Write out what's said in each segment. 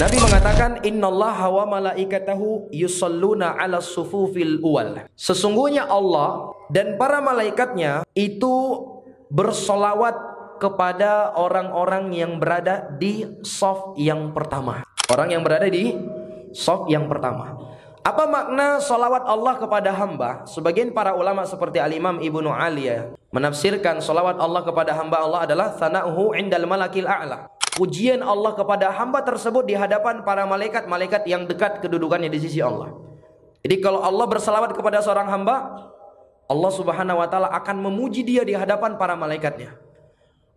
Nabi mengatakan innallaha wa malaikatahu yusalluna 'alas sufufil uwal. Sesungguhnya Allah dan para malaikatnya itu bersolawat kepada orang-orang yang berada di shaf yang pertama. Orang yang berada di shaf yang pertama. Apa makna solawat Allah kepada hamba? Sebagian para ulama seperti Al-Imam Ibnu Aliyah menafsirkan solawat Allah kepada hamba Allah adalah sana'uhu indal malakil a'la. Pujian Allah kepada hamba tersebut di hadapan para malaikat-malaikat yang dekat kedudukannya di sisi Allah. Jadi kalau Allah bersalawat kepada seorang hamba, Allah Subhanahu wa taala akan memuji dia di hadapan para malaikatnya.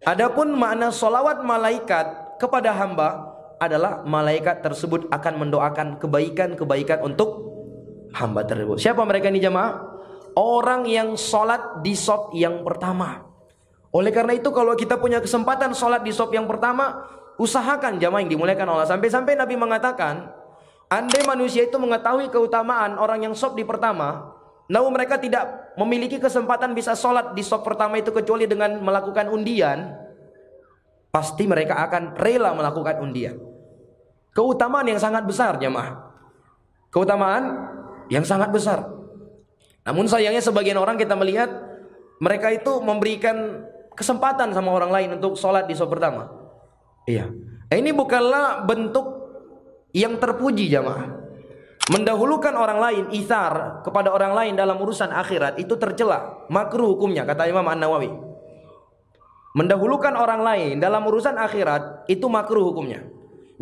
Adapun makna solawat malaikat kepada hamba adalah malaikat tersebut akan mendoakan kebaikan-kebaikan untuk hamba tersebut. Siapa mereka ini jamaah? Orang yang sholat di shaf yang pertama. Oleh karena itu kalau kita punya kesempatan sholat di shaf yang pertama, usahakan jamaah yang dimuliakan Allah. Sampai-sampai Nabi mengatakan, andai manusia itu mengetahui keutamaan orang yang shaf di pertama, namun mereka tidak memiliki kesempatan bisa sholat di shaf pertama itu kecuali dengan melakukan undian, pasti mereka akan rela melakukan undian. Keutamaan yang sangat besar jamaah. Keutamaan yang sangat besar. Namun sayangnya sebagian orang kita melihat mereka itu memberikan kesempatan sama orang lain untuk sholat di shaf pertama. Iya. Ini bukanlah bentuk yang terpuji jamaah. Mendahulukan orang lain, itsar kepada orang lain dalam urusan akhirat itu tercela, makruh hukumnya kata Imam An-Nawawi. Mendahulukan orang lain dalam urusan akhirat itu makruh hukumnya.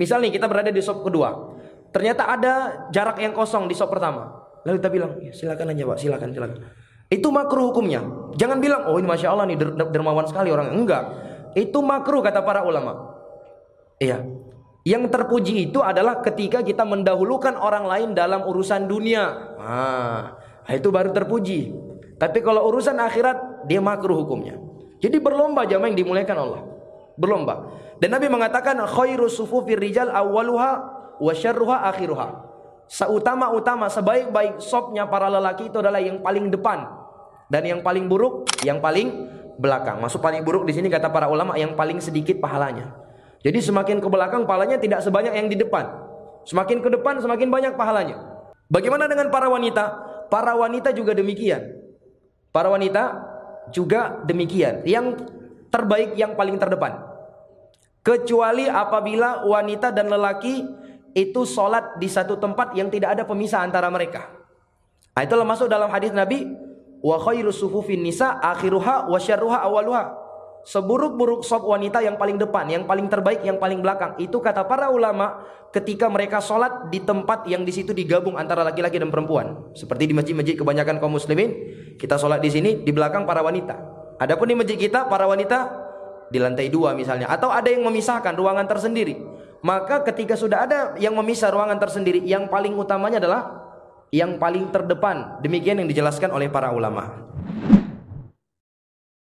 Misal nih kita berada di shaf kedua, ternyata ada jarak yang kosong di shaf pertama. Lalu kita bilang, ya, silakan aja Pak, silakan. Itu makruh hukumnya. Jangan bilang, oh ini masya Allah nih dermawan sekali orang. Enggak. Itu makruh kata para ulama. Iya. Yang terpuji itu adalah ketika kita mendahulukan orang lain dalam urusan dunia. Itu baru terpuji. Tapi kalau urusan akhirat dia makruh hukumnya. Jadi berlomba jamaah yang dimuliakan Allah. Berlomba. Dan Nabi mengatakan khairu sufufir rijal awwaluha wa syarruha akhiruha. Seutama-utama, sebaik-baik shafnya para lelaki itu adalah yang paling depan, dan yang paling buruk yang paling belakang. Maksud paling buruk di sini kata para ulama yang paling sedikit pahalanya. Jadi semakin ke belakang pahalanya tidak sebanyak yang di depan. Semakin ke depan semakin banyak pahalanya. Bagaimana dengan para wanita? Para wanita juga demikian. Para wanita juga demikian. Yang terbaik yang paling terdepan. Kecuali apabila wanita dan lelaki itu sholat di satu tempat yang tidak ada pemisah antara mereka. Itulah masuk dalam hadis Nabi, wa khairu sufufin nisa akhiruha wa syarruha awaluha. Seburuk-buruk shaf wanita yang paling depan, yang paling terbaik yang paling belakang. Itu kata para ulama ketika mereka sholat di tempat yang di situ digabung antara laki-laki dan perempuan. Seperti di masjid-masjid kebanyakan kaum muslimin, kita sholat di sini, di belakang para wanita. Adapun di masjid kita para wanita di lantai 2 misalnya, atau ada yang memisahkan ruangan tersendiri. Maka ketika sudah ada yang memisah ruangan tersendiri, yang paling utamanya adalah yang paling terdepan. Demikian yang dijelaskan oleh para ulama.